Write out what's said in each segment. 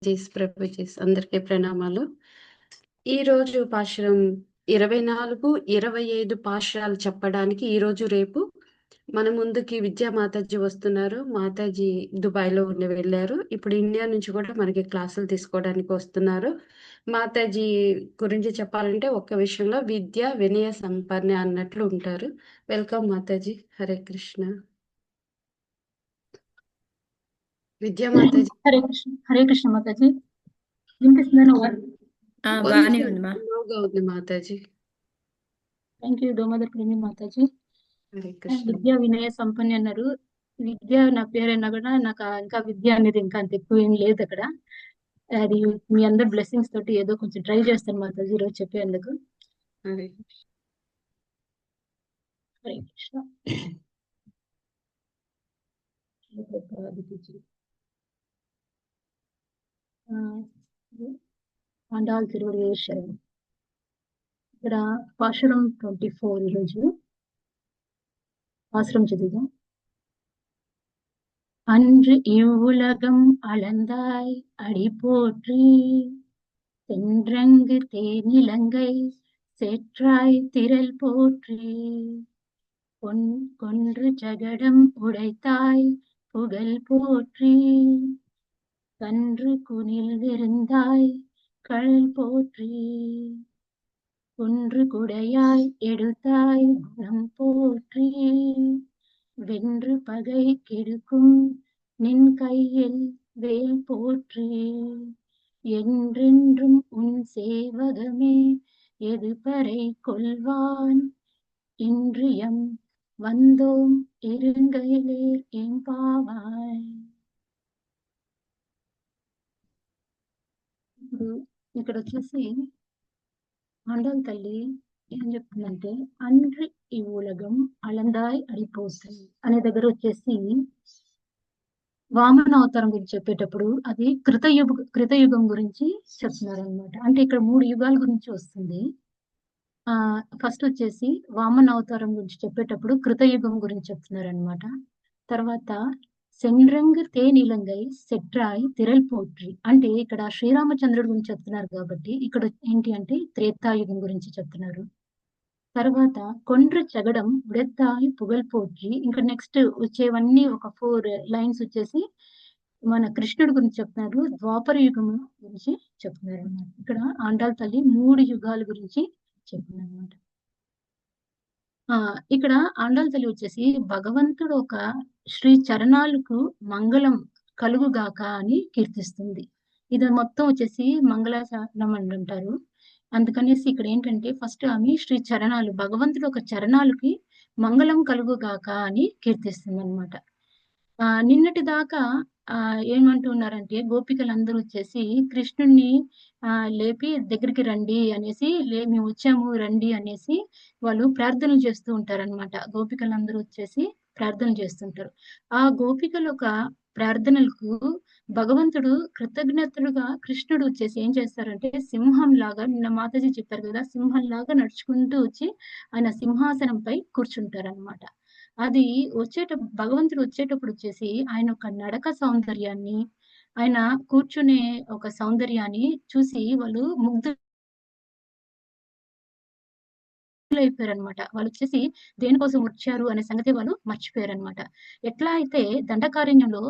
ప్రభుజీస్ అందరికీ ప్రణామాలు. ఈరోజు పాశురం 24, 25 పాశురాలు చెప్పడానికి ఈరోజు, రేపు మన ముందుకి విద్యా మాతాజీ వస్తున్నారు. మాతాజీ దుబాయ్‌లో వెళ్లారు. ఇప్పుడు ఇండియా నుంచి కూడా మనకి క్లాసులు తీసుకోవడానికి వస్తున్నారు. మాతాజీ గురించి చెప్పాలంటే ఒక్క విషయంలో విద్య, వినయ సంపన్నే అన్నట్లు ఉంటారు. వెల్కమ్ మాతాజీ. హరే కృష్ణ. విద్యా మాతాజీ. హరే కృష్ణ మాతాజీ. వినిపిస్తుందా? బాగానే ఉంది మా. లోగా ఉంది మాతాజీ. థ్యాంక్ యూ డోమదర్ ప్రేమి మాతాజీ. హరే కృష్ణ. విద్యా వినయ సంపన్ని అన్నారు. విద్య నా పేరైనా కూడా నాకు ఇంకా విద్య అనేది ఇంకా అంత ఎక్కువ ఏం లేదు అక్కడ. అది మీ అందరి బ్లెస్సింగ్స్ తోటి ఏదో కొంచెం ట్రై చేస్తాను మాతాజీ ఈరోజు చెప్పేందుకు. హరే హరే కృష్ణ. ఆండాల్ తిరువడి శరణం. ఇక్కడ పాశురం 24 ఈరోజు பாசுரம் చదువుదాం. அன்று இவ்வுலகம் அளந்தாய் அடி போற்றி, தென்றங்கு தேனிலங்கை சேற்றாய் திரள் போற்றி, கொன்று ஜகடம் உடைத்தாய் புகழ் போற்றி, கன்று குனில் இருந்தாய் கழல் போற்றி, குன்று குடையாய் எடுத்தாய் குணம் போற்றி, வென்று பகை கெடுக்கும் நின் கையில் வேல் போற்றி, என்றென்றும் உன் சேவகமே எதுபறை கொள்வான், இன்று எம் வந்தோம் இருங்கையிலே ఎంపావాయ్. ఇక్కడ వచ్చేసి ఆండాల్ తల్లి ఏం చెప్తుందంటే, అండ్రి ఈ ఉలగం అలందాయ్ అడిపోసి అనే దగ్గర వచ్చేసి వామన అవతారం గురించి చెప్పేటప్పుడు అది కృతయుగం గురించి చెప్తున్నారు అనమాట. అంటే ఇక్కడ 3 యుగాల గురించి వస్తుంది. ఫస్ట్ వచ్చేసి వామన అవతారం గురించి చెప్పేటప్పుడు కృతయుగం గురించి చెప్తున్నారు అనమాట. తర్వాత సెండ్రంగ్ తేనిలంగై సెట్రాయ్ తిరల్ పోట్రి, అంటే ఇక్కడ శ్రీరామచంద్రుడి గురించి చెప్తున్నారు కాబట్టి ఇక్కడ ఏంటి అంటే త్రేతాయుగం గురించి చెప్తున్నారు. తర్వాత కొండ్ర చగడం ఉడెత్తాయి పుగల్ పోట్రి, ఇంకా నెక్స్ట్ వచ్చేవన్నీ ఒక 4 లైన్స్ వచ్చేసి మన కృష్ణుడి గురించి చెప్తున్నారు. ద్వాపర యుగం గురించి చెప్తున్నారు అనమాట. ఇక్కడ ఆండాల్ తల్లి 3 యుగాల గురించి చెప్తున్నారు అనమాట. ఇక్కడ ఆండాల్ తల్లి వచ్చేసి భగవంతుడు ఒక శ్రీ చరణాలకు మంగళం కలుగుగాక అని కీర్తిస్తుంది. ఇది మొత్తం వచ్చేసి మంగళాచరణం అని అంటారు. అందుకనేసి ఇక్కడ ఏంటంటే ఫస్ట్ ఆమె శ్రీ చరణాలు, భగవంతుడు ఒక చరణాలకి మంగళం కలుగుగాక అని కీర్తిస్తుంది అనమాట. నిన్నటి దాకా ఏమంటున్నారంటే గోపికలందరూ వచ్చేసి కృష్ణుణ్ణి లేపి దగ్గరికి రండి అనేసి, మేము వచ్చాము రండి అనేసి వాళ్ళు ప్రార్థనలు చేస్తూ ఉంటారనమాట. గోపికలందరూ వచ్చేసి ప్రార్థన చేస్తుంటారు. ఆ గోపికల ఒక ప్రార్థనలకు భగవంతుడు కృతజ్ఞతలుగా కృష్ణుడు వచ్చేసి ఏం చేస్తారంటే సింహం లాగా, నిన్న మాతాజీ చెప్పారు కదా, సింహం లాగా నడుచుకుంటూ వచ్చి ఆయన సింహాసనంపై కూర్చుంటారనమాట. అది భగవంతుడు వచ్చేటప్పుడు వచ్చేసి ఆయన ఒక నడక సౌందర్యాన్ని, ఆయన కూర్చునే ఒక సౌందర్యాన్ని చూసి వాళ్ళు అయిపోయారు అనమాట. వాళ్ళు వచ్చేసి దేనికోసం వచ్చారు అనే సంగతి వాళ్ళు మర్చిపోయారు అనమాట. ఎట్లా అయితే దండకారణ్యంలో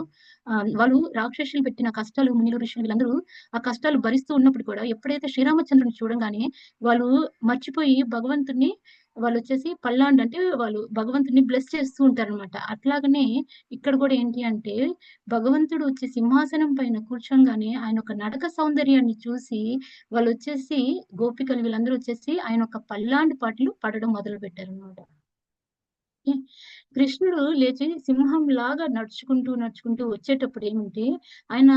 వాళ్ళు రాక్షసులు పెట్టిన కష్టాలు, మునిలు ఋషులు వీళ్ళందరూ ఆ కష్టాలు భరిస్తూ ఉన్నప్పుడు కూడా ఎప్పుడైతే శ్రీరామచంద్రుని చూడంగానే వాళ్ళు మర్చిపోయి భగవంతుని వాళ్ళు వచ్చేసి పల్లాండ్ అంటే వాళ్ళు భగవంతుని బ్లెస్ చేస్తూ ఉంటారనమాట. అట్లాగనే ఇక్కడ కూడా ఏంటి అంటే భగవంతుడు వచ్చి సింహాసనం పైన కూర్చోగానే ఆయన ఒక నడక సౌందర్యాన్ని చూసి వాళ్ళు వచ్చేసి గోపికలు వీళ్ళందరూ వచ్చేసి ఆయన ఒక పల్లాంటి పాటలు పాడడం మొదలు పెట్టారు అనమాట. కృష్ణుడు లేచి సింహం లాగా నడుచుకుంటూ వచ్చేటప్పుడు ఏమిటి, ఆయన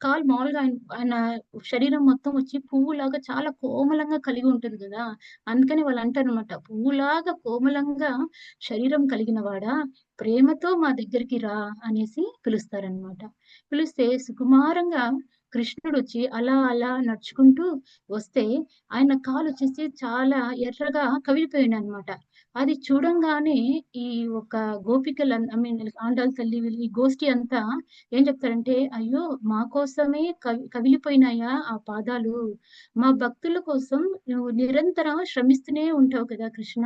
కాలు మామూలుగా ఆయన శరీరం మొత్తం వచ్చి పువ్వులాగా చాలా కోమలంగా కలిగి ఉంటుంది కదా. అందుకని వాళ్ళు అంటారనమాట, పువ్వులాగా కోమలంగా శరీరం కలిగిన వాడా ప్రేమతో మా దగ్గరికి రా అనేసి పిలుస్తారనమాట. పిలిస్తే సుకుమారంగా కృష్ణుడు వచ్చి అలా అలా నడుచుకుంటూ వస్తే ఆయన కాలు వచ్చేసి చాలా ఎర్రగా కవిలిపోయాడు అనమాట. అది చూడంగానే ఈ ఒక గోపికలు ఐ మీన్ ఆండాళ్ళ తల్లి వీళ్ళు ఈ గోష్ఠి అంతా ఏం చెప్తారంటే, అయ్యో మా కోసమే కవిలిపోయినాయా ఆ పాదాలు, మా భక్తుల కోసం నువ్వు నిరంతరం శ్రమిస్తూనే ఉంటావు కదా కృష్ణ.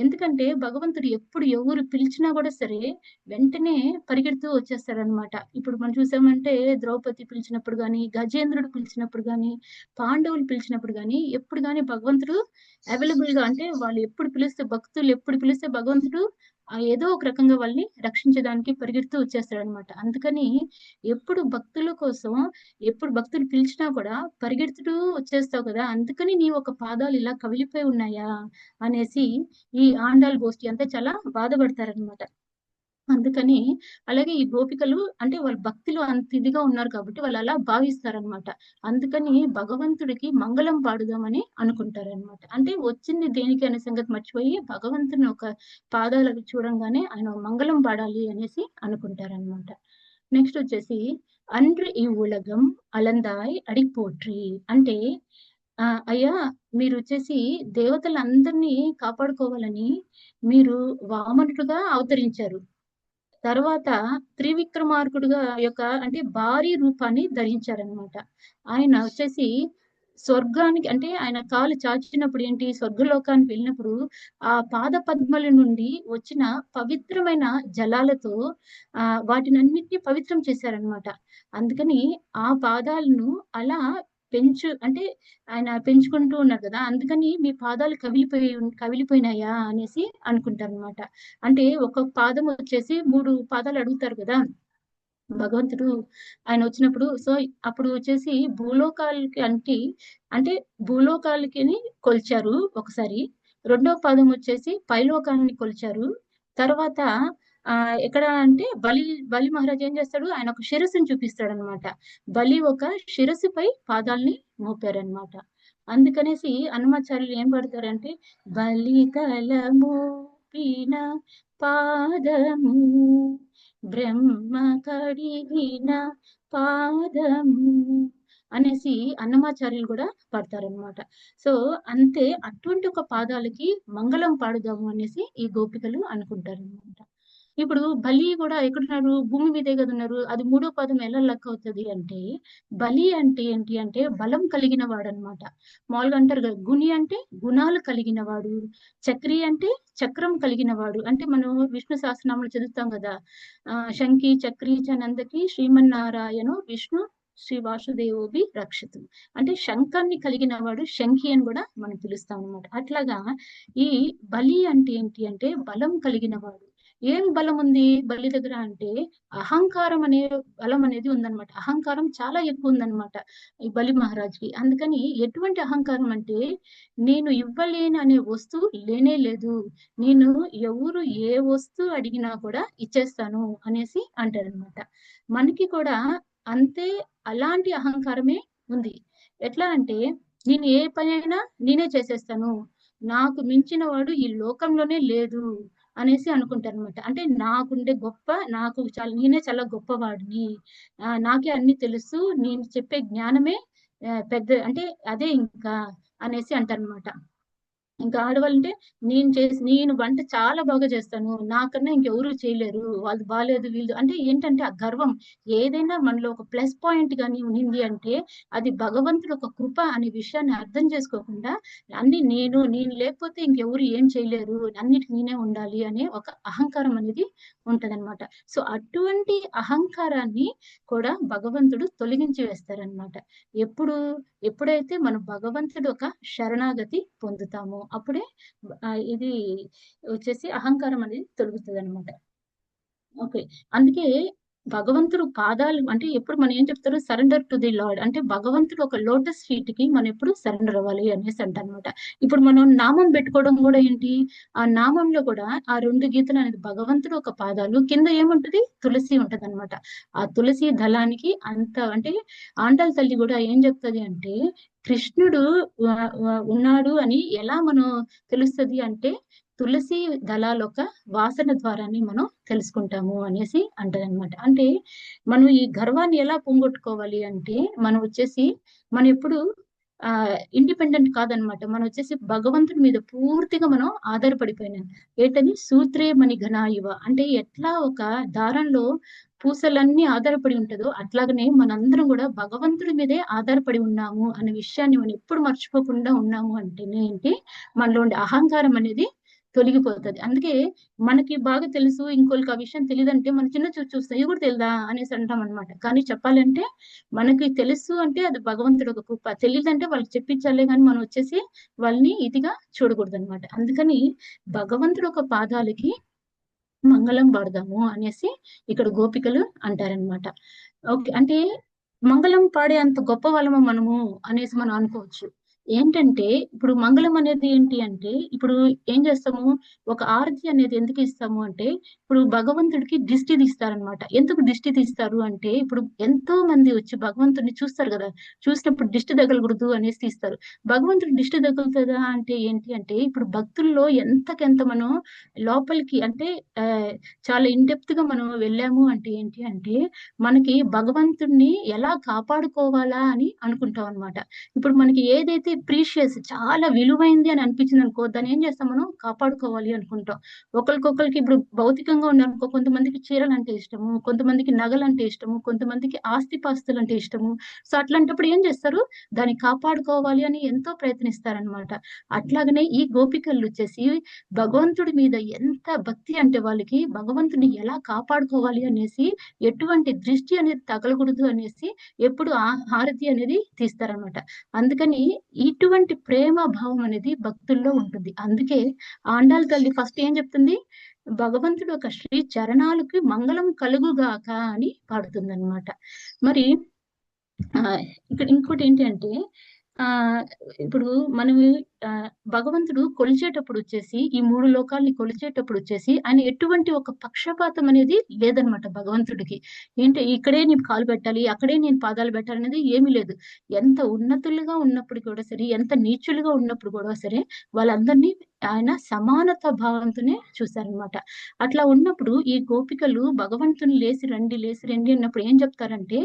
ఎందుకంటే భగవంతుడు ఎప్పుడు ఎవరు పిలిచినా కూడా సరే వెంటనే పరిగెడుతూ వచ్చేస్తారనమాట. ఇప్పుడు మనం చూసామంటే ద్రౌపది పిలిచినప్పుడు గాని, గజేంద్రుడు పిలిచినప్పుడు గాని, పాండవులు పిలిచినప్పుడు గాని, ఎప్పుడు గాని భగవంతుడు అవైలబుల్ గా, అంటే వాళ్ళు ఎప్పుడు పిలిస్తే, భక్తులు ఎప్పుడు పిలిస్తే భగవంతుడు ఏదో ఒక రకంగా వాళ్ళని రక్షించడానికి పరిగెడుతూ వచ్చేస్తాడనమాట. అందుకని ఎప్పుడు భక్తుల కోసం, ఎప్పుడు భక్తులు పిలిచినా కూడా పరిగెడుతూ వచ్చేస్తావు కదా, అందుకని నీ ఒక పాదాలు ఇలా కవిలిపోయి ఉన్నాయా అనేసి ఈ ఆండాళ్ గోష్ఠి అంతా చాలా బాధపడతారనమాట. అందుకని అలాగే ఈ గోపికలు అంటే వాళ్ళ భక్తిలో అంత ఇదిగా ఉన్నారు కాబట్టి వాళ్ళు అలా భావిస్తారనమాట. అందుకని భగవంతుడికి మంగళం పాడుదామని అనుకుంటారనమాట. అంటే వచ్చింది దేనికి అనే సంగతి మర్చిపోయి భగవంతుని ఒక పాదాలు చూడంగానే ఆయన మంగళం పాడాలి అనేసి అనుకుంటారనమాట. నెక్స్ట్ వచ్చేసి అన్రు ఈ ఉలగం అలందాయ్ అడిగి పోట్రి అంటే అయ్యా మీరు వచ్చేసి దేవతలందరినీ కాపాడుకోవాలని మీరు వామనుడుగా అవతరించారు. తర్వాత త్రివిక్రమార్కుడుగా యొక్క అంటే భారీ రూపాన్ని ధరించారనమాట. ఆయన వచ్చేసి స్వర్గానికి అంటే ఆయన కాలు చాచినప్పుడు ఏంటి స్వర్గలోకానికి వెళ్ళినప్పుడు ఆ పాద పద్మల నుండి వచ్చిన పవిత్రమైన జలాలతో వాటినన్నిటిని పవిత్రం చేశారనమాట. అందుకని ఆ పాదాలను అలా అంటే ఆయన పెంచుకుంటూ ఉన్నారు కదా, అందుకని మీ పాదాలు కవిలిపోయినాయా అనేసి అనుకుంటారనమాట. అంటే ఒక్కొక్క పాదం వచ్చేసి 3 పాదాలు అడుగుతారు కదా భగవంతుడు ఆయన వచ్చినప్పుడు. సో అప్పుడు వచ్చేసి భూలోకాలకి అంటే భూలోకాలకి కొల్చారు ఒకసారి. రెండో పాదం వచ్చేసి పైలోకాలని కొల్చారు. తర్వాత ఎక్కడ అంటే బలి మహారాజ్ ఏం చేస్తాడు, ఆయన ఒక శిరస్సుని చూపిస్తాడు అనమాట. బలి ఒక శిరస్సుపై పాదాల్ని మోపారనమాట. అందుకనేసి హనుమాచార్యులు ఏం పడతారంటే, బలి తల మోపిన పాదము బ్రహ్మ కడిగిన పాదము అనేసి అన్నమాచార్యులు కూడా పడతారనమాట. సో అంతే అటువంటి ఒక పాదాలకి మంగళం పాడుదాము అనేసి ఈ గోపికలు అనుకుంటారనమాట. ఇప్పుడు బలి కూడా ఎక్కడున్నారు, భూమి మీదే కదా ఉన్నారు. అది 3వ పాదం ఎలా లెక్క అవుతుంది అంటే, బలి అంటే ఏంటి అంటే బలం కలిగిన వాడు అనమాట. మామూలుగా అంటారు కదా, గుని అంటే గుణాలు కలిగిన వాడు, చక్రి అంటే చక్రం కలిగిన వాడు. అంటే మనం విష్ణు సహస్రనామాలు చదువుతాం కదా, శంకి చక్రి చ నందకి శ్రీమన్నారాయణ విష్ణు శ్రీ వాసుదేవోభి రక్షితు అంటే శంఖాన్ని కలిగిన వాడు శంఖి అని కూడా మనం పిలుస్తాం అనమాట. అట్లాగా ఈ బలి అంటే ఏంటి అంటే బలం కలిగిన వాడు. ఏం బలం ఉంది బలి దగ్గర అంటే అహంకారం అనే బలం అనేది ఉందన్నమాట. అహంకారం చాలా ఎక్కువ ఉందన్నమాట ఈ బలి మహారాజ్కి. అందుకని ఎటువంటి అహంకారం అంటే, నేను ఇవ్వలేను అనే వస్తువు లేనే లేదు, నేను ఎవరు ఏ వస్తువు అడిగినా కూడా ఇచ్చేస్తాను అనేసి అంటారనమాట. మనకి కూడా అంతే అలాంటి అహంకారమే ఉంది. ఎట్లా అంటే, నేను ఏ పనైనా నేనే చేసేస్తాను, నాకు మించిన వాడు ఈ లోకంలోనే లేదు అనేసి అనుకుంటారనమాట. అంటే నాకుండే గొప్ప, నేనే చాలా గొప్పవాడిని, నాకే అన్ని తెలుసు, నేను చెప్పే జ్ఞానమే పెద్ద అంటే అదే ఇంకా అనేసి అంటారనమాట. ఇంకా ఆడవాళ్ళంటే నేను వంట చాలా బాగా చేస్తాను, నాకన్నా ఇంకెవరు చేయలేరు, వాళ్ళు బాగాలేదు వీళ్ళు అంటే ఏంటంటే ఆ గర్వం. ఏదైనా మనలో ఒక ప్లస్ పాయింట్ గాని ఉంది అంటే అది భగవంతుడు ఒక కృప అనే విషయాన్ని అర్థం చేసుకోకుండా అన్ని నేను లేకపోతే ఇంకెవరు ఏం చేయలేరు, అన్నిటికి నేనే ఉండాలి అనే ఒక అహంకారం అనేది ఉంటదన్నమాట. సో అటువంటి అహంకారాన్ని కూడా భగవంతుడు తొలగించి వేస్తారనమాట. ఎప్పుడైతే మనం భగవంతుడు ఒక శరణాగతి పొందుతామో అప్పుడే ఇది వచ్చేసి అహంకారం అనేది తొలుగుతుంది అనమాట. ఓకే. అందుకే భగవంతుడు పాదాలు అంటే ఎప్పుడు మనం ఏం చెప్తారు, సరెండర్ టు ది లార్డ్ అంటే భగవంతుడు ఒక లోటస్ ఫీట్ కి మనం ఎప్పుడు సరెండర్ అవ్వాలి అనేసి అంటనమాట. ఇప్పుడు మనం నామం పెట్టుకోవడం కూడా ఏంటి, ఆ నామంలో కూడా ఆ 2 గీతలు అనేది భగవంతుడు ఒక పాదాలు కింద ఏముంటది తులసి ఉంటది అనమాట. ఆ తులసి దళానికి అంత అంటే ఆండాళ్ళ తల్లి కూడా ఏం చెప్తది అంటే, కృష్ణుడు ఉన్నాడు అని ఎలా మనం తెలుస్తుంది అంటే తులసి దళాల ఒక వాసన ద్వారాన్ని మనం తెలుసుకుంటాము అనేసి అంటదనమాట. అంటే మనం ఈ గర్వాన్ని ఎలా పోగొట్టుకోవాలి అంటే, మనం ఎప్పుడు ఇండిపెండెంట్ కాదనమాట. మనం వచ్చేసి భగవంతుడి మీద పూర్తిగా మనం ఆధారపడిపోయినాం. ఏంటది సూత్రే మణి ఘనా ఇవ. అంటే ఎట్లా ఒక దారంలో పూసలన్నీ ఆధారపడి ఉంటదో అట్లాగనే మనందరం కూడా భగవంతుడి మీదే ఆధారపడి ఉన్నాము అనే విషయాన్ని మనం ఎప్పుడు మర్చిపోకుండా ఉన్నాము అంటేనే ఏంటి, మనలో ఉండే అహంకారం అనేది తొలగిపోతది. అందుకే మనకి బాగా తెలుసు, ఇంకోళ్ళకి ఆ విషయం తెలియదంటే మన చిన్న చూపు చూస్తాం, ఇది కూడా తెలియదా అనేసి అంటాం అనమాట. కానీ చెప్పాలంటే మనకి తెలుసు అంటే అది భగవంతుడు ఒక కృప. తెలియదంటే వాళ్ళకి చెప్పించాలే కానీ మనం వచ్చేసి వాళ్ళని ఇదిగా చూడకూడదు అనమాట. అందుకని భగవంతుడు ఒక పాదాలకి మంగళం పాడదాము అనేసి ఇక్కడ గోపికలు అంటారనమాట. ఓకే. అంటే మంగళం పాడే అంత గొప్ప వాళ్ళము మనము అనేసి మనం అనుకోవచ్చు. ఏంటంటే ఇప్పుడు మంగళం అనేది ఏంటి అంటే, ఇప్పుడు ఏం చేస్తాము, ఒక ఆరతి అనేది ఎందుకు ఇస్తాము అంటే, ఇప్పుడు భగవంతుడికి దిష్టి తీస్తారనమాట. ఎందుకు దిష్టి తీస్తారు అంటే, ఇప్పుడు ఎంతో మంది వచ్చి భగవంతుడిని చూస్తారు కదా, చూసినప్పుడు దిష్టి తగలకూడదు అనేసి తీస్తారు. భగవంతుడికి దిష్టి తగులుతుందా అంటే ఏంటి అంటే, ఇప్పుడు భక్తుల్లో ఎంతకెంత మనం లోపలికి అంటే చాలా ఇన్‌డెప్త్ గా మనం వెళ్ళాము అంటే ఏంటి అంటే, మనకి భగవంతుడిని ఎలా కాపాడుకోవాలా అని అనుకుంటాం అన్నమాట. ఇప్పుడు మనకి ఏదైతే ప్రీషియస్ చాలా విలువైంది అని అనిపించిందనుకో, దాన్ని ఏం చేస్తాం మనం కాపాడుకోవాలి అనుకుంటాం. ఒకళ్ళకొకళ్ళకి ఇప్పుడు భౌతికంగా ఉన్నారనుకో, కొంతమందికి చీరలంటే ఇష్టము, కొంతమందికి నగలంటే ఇష్టము, కొంతమందికి ఆస్తిపాస్తులంటే ఇష్టము. సో, అట్లాంటప్పుడు ఏం చేస్తారు, దాన్ని కాపాడుకోవాలి అని ఎంతో ప్రయత్నిస్తారనమాట. అట్లాగనే ఈ గోపికలొచ్చేసి భగవంతుడి మీద ఎంత భక్తి అంటే వాళ్ళకి భగవంతుడిని ఎలా కాపాడుకోవాలి అనేసి, ఎటువంటి దృష్టి అనేది తగలకూడదు అనేసి ఎప్పుడు హారతి అనేది తీస్తారనమాట. అందుకని ఇటువంటి ప్రేమ భావం అనేది భక్తుల్లో ఉంటుంది. అందుకే ఆండాళ్ తల్లి ఫస్ట్ ఏం చెప్తుంది, భగవంతుడు ఒక శ్రీ చరణాలకి మంగళం కలుగుగాక అని పాడుతుందన్నమాట. మరి ఇక్కడ ఇంకోటి ఏంటి అంటే, ఆహ్, ఇప్పుడు మనము భగవంతుడు కొలిచేటప్పుడు వచ్చేసి, ఈ 3 లోకాల్ని కొలిచేటప్పుడు వచ్చేసి, ఆయన ఎటువంటి ఒక పక్షపాతం అనేది లేదనమాట భగవంతుడికి. ఏంటి ఇక్కడే నేను కాలు పెట్టాలి, అక్కడే నేను పాదాలు పెట్టాలనేది ఏమీ లేదు. ఎంత ఉన్నతులుగా ఉన్నప్పుడు కూడా సరే, ఎంత నీచులుగా ఉన్నప్పుడు కూడా సరే, వాళ్ళందరినీ ఆయన సమానత భావంతోనే చూసారనమాట. అట్లా ఉన్నప్పుడు ఈ గోపికలు భగవంతుని లేసి రండి అన్నప్పుడు ఏం చెప్తారంటే,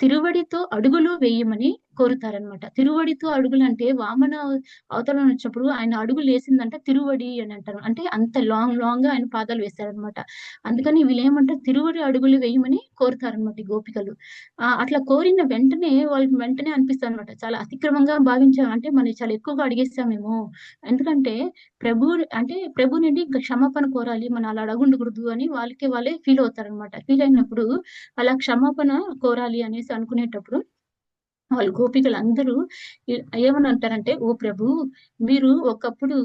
తిరువడితో అడుగులు వేయమని కోరుతారనమాట. తిరువడితో అడుగులంటే వామన అవతారం వచ్చినప్పుడు ఆయన అడుగులేసిందంట తిరువడి అని అంటారు. అంటే అంత లాంగ్‌గా ఆయన పాదాలు వేశారనమాట. అందుకని వీళ్ళేమంటారు, తిరువడి అడుగులు వేయమని కోరుతారనమాట ఈ గోపికలు. అట్లా కోరిన వెంటనే వాళ్ళకి వెంటనే అనిపిస్తదనమాట, చాలా అతిక్రమంగా భావించాం. అంటే మనం చాలా ఎక్కువగా అడిగేసామేమో. ఎందుకంటే ప్రభు నుండి ఇంకా క్షమాపణ కోరాలి, మనం అలా అడగుండకూడదు అని వాళ్ళకే వాళ్ళే ఫీల్ అవుతారనమాట. ఫీల్ అయినప్పుడు అలా క్షమాపణ కోరాలి అనేసి అనుకునేటప్పుడు వాళ్ళు గోపికలందరూ ఏమని అంటారంటే, ఓ ప్రభు, మీరు ఒకప్పుడు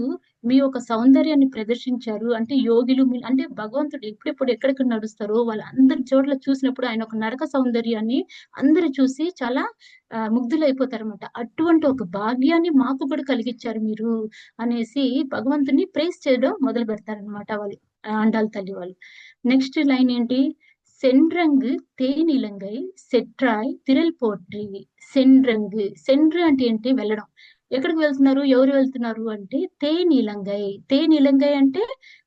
మీ యొక్క సౌందర్యాన్ని ప్రదర్శించారు. అంటే యోగిలు అంటే భగవంతుడు ఎప్పుడెప్పుడు ఎక్కడెక్కడ నడుస్తారో వాళ్ళందరి చోట్ల చూసినప్పుడు ఆయన ఒక నడక సౌందర్యాన్ని అందరూ చూసి చాలా ముగ్ధులైపోతారన్నమాట. అటువంటి ఒక భాగ్యాన్ని మాకు కూడా కలిగిచ్చారు మీరు అనేసి భగవంతుడిని ప్రైజ్ చేయడం మొదలు పెడతారనమాట వాళ్ళు, ఆండాళ్ తల్లి వాళ్ళు. నెక్స్ట్ లైన్ ఏంటి, సెండ్రంగ్ తేనిలంగై సెట్రాయ్ తిరల్ పోట్రి. సెండ్రు అంటే ఏంటి, వెళ్ళడం. ఎక్కడికి వెళ్తున్నారు, ఎవరు వెళ్తున్నారు అంటే తేనిలంగై అంటే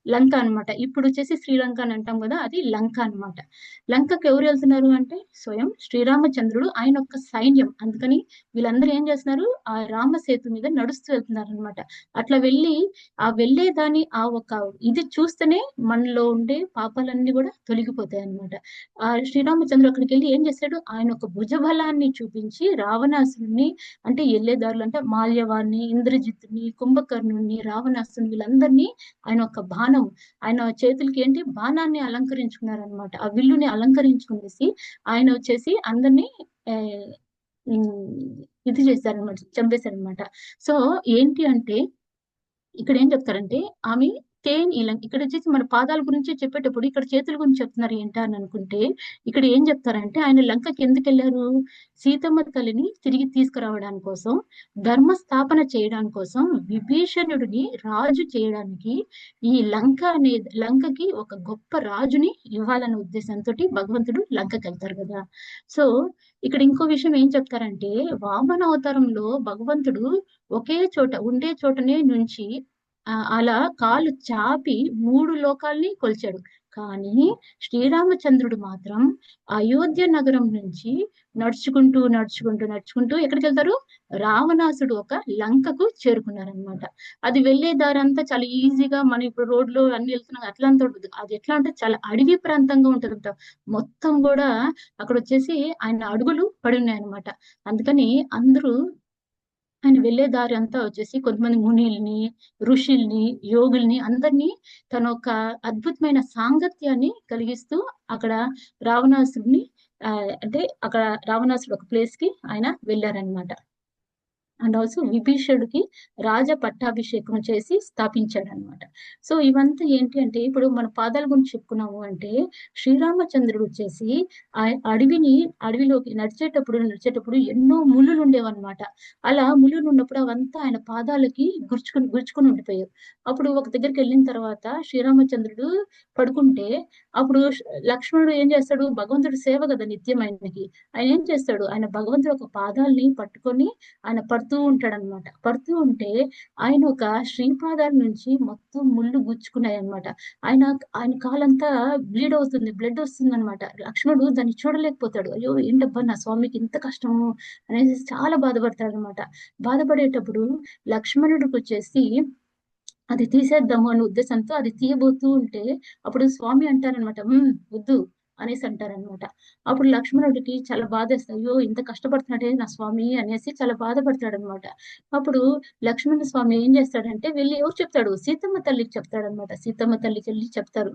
లంక అన్నమాట. ఇప్పుడు వచ్చేసి శ్రీలంక అని అంటాం కదా, అది లంక అన్నమాట. లంకకి ఎవరు వెళ్తున్నారు అంటే స్వయం శ్రీరామచంద్రుడు, ఆయన యొక్క సైన్యం. అందుకని వీళ్ళందరూ ఏం చేస్తున్నారు, ఆ రామ సేతు మీద నడుస్తూ వెళ్తున్నారు అనమాట. అట్లా వెళ్ళేదాన్ని ఆ ఒక ఇది చూస్తేనే మనలో ఉండే పాపాలన్నీ కూడా తొలగిపోతాయి అన్నమాట. శ్రీరామచంద్రుడు అక్కడికి వెళ్ళి ఏం చేశాడు, ఆయన ఒక భుజబలాన్ని చూపించి రావణాసురుడిని, అంటే ఎల్లే దారులు అంటే మాల్యవాన్ని, ఇంద్రజిత్తుని, కుంభకర్ణుని, రావణాసురుని వీళ్ళందరినీ ఆయన ఒక ఆయన చేతులకి ఏంటి బాణాన్ని అలంకరించుకున్నారనమాట. ఆ విల్లుని అలంకరించుకునేసి ఆయన వచ్చేసి అందరినీ ఆహ్, ఇది చేశారనమాట, చంపేశారనమాట. సో ఏంటి అంటే ఇక్కడ ఏం చెప్తారంటే, ఆమె ఇక్కడ వచ్చేసి మన పాదాల గురించి చెప్పేటప్పుడు ఇక్కడ చేతుల గురించి చెప్తున్నారు ఏంటా అని అనుకుంటే, ఇక్కడ ఏం చెప్తారంటే ఆయన లంకకి ఎందుకెళ్లారు, సీతమ్మ తల్లిని తిరిగి తీసుకురావడానికి కోసం, ధర్మ స్థాపన చేయడానికి కోసం, విభీషణుడిని రాజు చేయడానికి, ఈ లంకకి ఒక గొప్ప రాజుని ఇవ్వాలనే ఉద్దేశంతోటి భగవంతుడు లంకకి వెళ్తారు కదా. సో ఇక్కడ ఇంకో విషయం ఏం చెప్తారంటే, వామన అవతారంలో భగవంతుడు ఒకే చోట ఉండే చోటనే నుంచి అలా కాలు చాపి 3 లోకాల్ని కొలిచాడు. కానీ శ్రీరామచంద్రుడు మాత్రం అయోధ్య నగరం నుంచి నడుచుకుంటూ ఎక్కడికి వెళ్తారు? రావణాసుడు ఒక లంకకు చేరుకున్నారనమాట. అది వెళ్లే దారి అంతా చాలా ఈజీగా మనం ఇప్పుడు రోడ్లో అన్ని వెళ్తున్నాం అట్లా అంతా ఉంటుంది. అది ఎట్లా అంటే చాలా అడవి ప్రాంతంగా ఉంటుందంట. మొత్తం కూడా అక్కడ వచ్చేసి ఆయన అడుగులు పడి ఉన్నాయి అనమాట. అందుకని అందరూ ఆయన వెళ్లే దారి అంతా వచ్చేసి కొంతమంది మునిల్ని, ఋషుల్ని, యోగుల్ని అందరినీ తన ఒక అద్భుతమైన సాంగత్యాన్ని కలిగిస్తూ అక్కడ రావణాసుడిని అంటే అక్కడ రావణాసుడు ఒక ప్లేస్ కి ఆయన వెళ్ళారనమాట. అండ్ ఆల్సో విభీషణుడికి రాజ పట్టాభిషేకం చేసి స్థాపించాడు అనమాట. సో ఇవంతా ఏంటి అంటే ఇప్పుడు మన పాదాల గురించి చెప్పుకున్నాము అంటే శ్రీరామచంద్రుడు వచ్చేసి ఆ అడవిలోకి నడిచేటప్పుడు ఎన్నో ముళ్ళులు ఉండేవన్నమాట. అలా ముళ్ళులు ఉన్నప్పుడు అవంతా ఆయన పాదాలకి గుచ్చుకుని ఉండిపోయాయి. అప్పుడు ఒక దగ్గరికి వెళ్ళిన తర్వాత శ్రీరామచంద్రుడు పడుకుంటే అప్పుడు లక్ష్మణుడు ఏం చేస్తాడు? భగవంతుడి సేవ కదా నిత్యం ఆయనకి. ఆయన ఏం చేస్తాడు? ఆయన భగవంతుడు ఒక పాదాలని పట్టుకొని ఆయన పడుతూ ఉంటాడనమాట. పడుతూ ఉంటే ఆయన ఒక శ్రీపాదాల నుంచి మొత్తం ముళ్ళు గుచ్చుకున్నాయి అనమాట. ఆయన కాలంతా బ్లడ్ వస్తుంది అనమాట. లక్ష్మణుడు దాన్ని చూడలేకపోతాడు. అయ్యో ఏంటబ్బా నా స్వామికి ఇంత కష్టము అనేసి చాలా బాధపడతాడు అనమాట. బాధపడేటప్పుడు లక్ష్మణుడికి వచ్చేసి అది తీసేద్దాము అనే ఉద్దేశంతో అది తీయబోతూ ఉంటే అప్పుడు స్వామి అంటారనమాట, వద్దు అనేసి అంటారనమాట. అప్పుడు లక్ష్మణుడికి చాలా బాధేస్తుంది. అయ్యో ఇంత కష్టపడుతున్నాడే నా స్వామి అనేసి చాలా బాధపడతాడు అనమాట. అప్పుడు లక్ష్మణ స్వామి ఏం చేస్తాడంటే వెళ్ళి ఎవరు చెప్తాడు? సీతమ్మ తల్లికి చెప్తాడనమాట. సీతమ్మ తల్లికి వెళ్ళి చెప్తారు,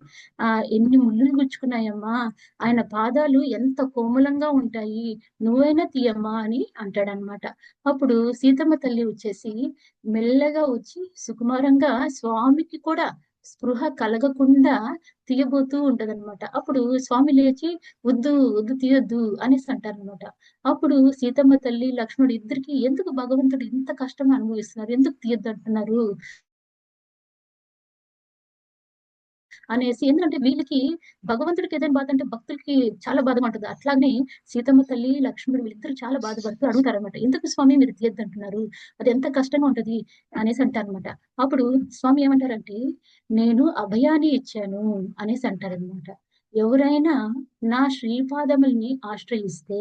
ఎన్ని ముళ్ళులు గుచ్చుకున్నాయమ్మా, ఆయన పాదాలు ఎంత కోమలంగా ఉంటాయి, నువ్వైనా తీయమ్మా అని అంటాడనమాట. అప్పుడు సీతమ్మ తల్లి వచ్చేసి మెల్లగా వచ్చి సుకుమారంగా స్వామికి కూడా స్పృహ కలగకుండా తీయబోతూ ఉంటదన్నమాట. అప్పుడు స్వామి లేచి వద్దు తీయొద్దు అనేసి అంటారనమాట. అప్పుడు సీతమ్మ తల్లి లక్ష్మణుడు ఇద్దరికి ఎందుకు భగవంతుడు ఇంత కష్టం అనుభవిస్తున్నారు, ఎందుకు తీయొద్దు అంటున్నారు అనేసి. ఎందుకంటే వీళ్ళకి భగవంతుడికి ఏదైనా బాధ అంటే భక్తులకి చాలా బాధ ఉంటుంది. అట్లాగే సీతమ్మ తల్లి లక్ష్మణుడు వీళ్ళిద్దరు చాలా బాధపడుతూ అడుగుతారనమాట, ఎందుకు స్వామి మీరు తీయద్దు అంటున్నారు, అది ఎంత కష్టంగా ఉంటది అనేసి అంటారనమాట. అప్పుడు స్వామి ఏమంటారంటే నేను అభయాన్ని ఇచ్చాను అనేసి అంటారనమాట. ఎవరైనా నా శ్రీపాదముల్ని ఆశ్రయిస్తే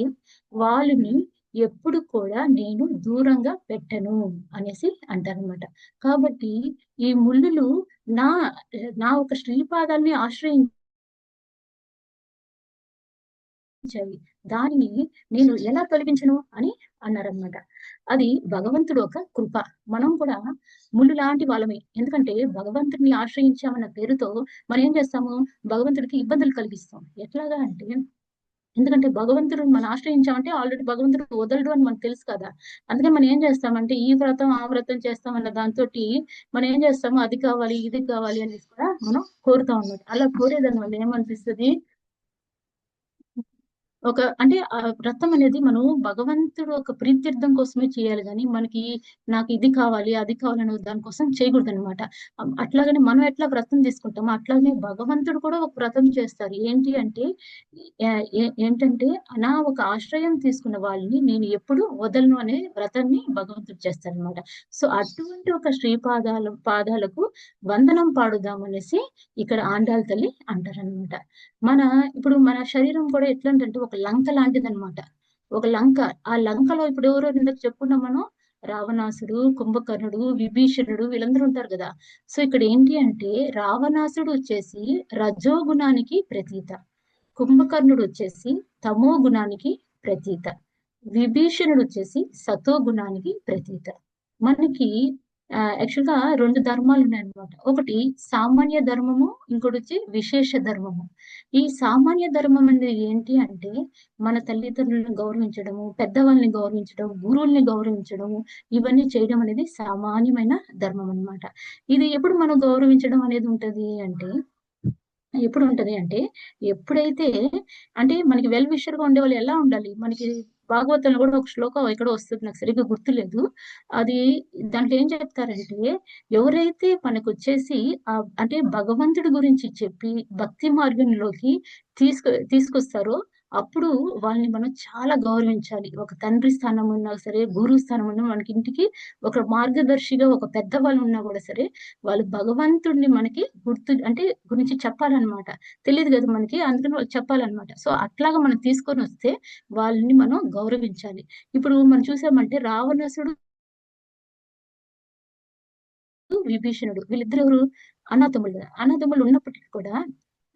వాళ్ళని ఎప్పుడు కూడా నేను దూరంగా పెట్టను అనేసి అంటారనమాట. కాబట్టి ఈ ముళ్ళులు నా నా ఒక శ్రీపాదాల్ని ఆశ్రయించాయి, దానిని నేను ఎలా తొలగించను అని అన్నారనమాట. అది భగవంతుడు ఒక కృప. మనం కూడా ముళ్ళు లాంటి వాళ్ళమే. ఎందుకంటే భగవంతుడిని ఆశ్రయించామన్న పేరుతో మనం ఏం చేస్తాము? భగవంతుడికి ఇబ్బందులు కలిగిస్తాం. ఎట్లాగా అంటే ఎందుకంటే భగవంతుడు మనం ఆశ్రయించామంటే ఆల్రెడీ భగవంతుడు వదలడు అని మనకు తెలుసు కదా. అందుకని మనం ఏం చేస్తామంటే ఈ వ్రతం ఆ వ్రతం చేస్తామన్న దాంతో మనం ఏం చేస్తాము? అది కావాలి ఇది కావాలి అనేసి కూడా మనం కోరుతాం అన్నమాట. అలా కోరేదాని వల్ల ఏమనిపిస్తుంది? అంటే ఆ వ్రతం అనేది మనం భగవంతుడు ఒక ప్రీత్యర్థం కోసమే చేయాలి, కానీ మనకి నాకు ఇది కావాలి అది కావాలనే దానికోసం చేయకూడదు అనమాట. అట్లాగనే మనం ఎట్లా వ్రతం తీసుకుంటామో అట్లాగనే భగవంతుడు కూడా ఒక వ్రతం చేస్తారు. ఏంటి అంటే ఏంటంటే నా ఒక ఆశ్రయం తీసుకున్న వాళ్ళని నేను ఎప్పుడు వదలను అనే వ్రతాన్ని భగవంతుడు చేస్తారనమాట. సో అటువంటి ఒక పాదాలకు వందనం పాడుదాం అనేసి ఇక్కడ ఆండాళ్ళ తల్లి అంటారనమాట. ఇప్పుడు మన శరీరం కూడా ఎట్లాంటంటే ఒక లంక లాంటిది అనమాట. ఒక లంక. ఆ లంకలో ఇప్పుడు ఎవరో ఇందాక చెప్పుకున్నాం మనం, రావణాసుడు, కుంభకర్ణుడు, విభీషణుడు వీళ్ళందరూ ఉంటారు కదా. సో ఇక్కడ ఏంటి అంటే రావణాసుడు వచ్చేసి రజోగుణానికి ప్రతీత, కుంభకర్ణుడు వచ్చేసి తమో గుణానికి ప్రతీత, విభీషణుడు వచ్చేసి సతో గుణానికి ప్రతీత. మనకి యాక్చువల్ గా 2 ధర్మాలు ఉన్నాయన్నమాట. ఒకటి సామాన్య ధర్మము, ఇంకోటి వచ్చి విశేష ధర్మము. ఈ సామాన్య ధర్మం అనేది ఏంటి అంటే మన తల్లిదండ్రులను గౌరవించడము, పెద్దవాళ్ళని గౌరవించడం, గురువుల్ని గౌరవించడము, ఇవన్నీ చేయడం అనేది సామాన్యమైన ధర్మం అన్నమాట. ఇది ఎప్పుడు మనం గౌరవించడం అనేది ఉంటది అంటే ఎప్పుడు ఉంటది అంటే ఎప్పుడైతే అంటే మనకి వెల్ విషర్ గా ఉండే వాళ్ళు ఎలా ఉండాలి? మనకి భాగవతంలో కూడా ఒక శ్లోకం ఎక్కడో వస్తుంది, నాకు సరిగ్గా గుర్తులేదు. అది దాంట్లో ఏం చెప్తారంటే ఎవరైతే మనకు వచ్చేసి అంటే భగవంతుడి గురించి చెప్పి భక్తి మార్గంలోకి తీసుకొస్తారో అప్పుడు వాళ్ళని మనం చాలా గౌరవించాలి. ఒక తండ్రి స్థానం ఉన్నా సరే, గురువు స్థానం ఉన్నా మనకి ఇంటికి ఒక మార్గదర్శిగా ఒక పెద్దవాళ్ళు ఉన్నా కూడా సరే, వాళ్ళు భగవంతుడిని మనకి అంటే గురించి చెప్పాలన్నమాట. తెలీదు కదా మనకి. అందుకని వాళ్ళకి చెప్పాలన్నమాట. సో, అట్లాగా మనం తీసుకొనొస్తే వాళ్ళని మనం గౌరవించాలి. ఇప్పుడు మనం చూసామంటే రావణాసుడు, విభీషణుడు వీళ్ళిద్దరు ఎవరు? అన్నాతమ్ముళ్ళు కదా! అన్నాతమ్ముళ్ళు ఉన్నప్పటికి కూడా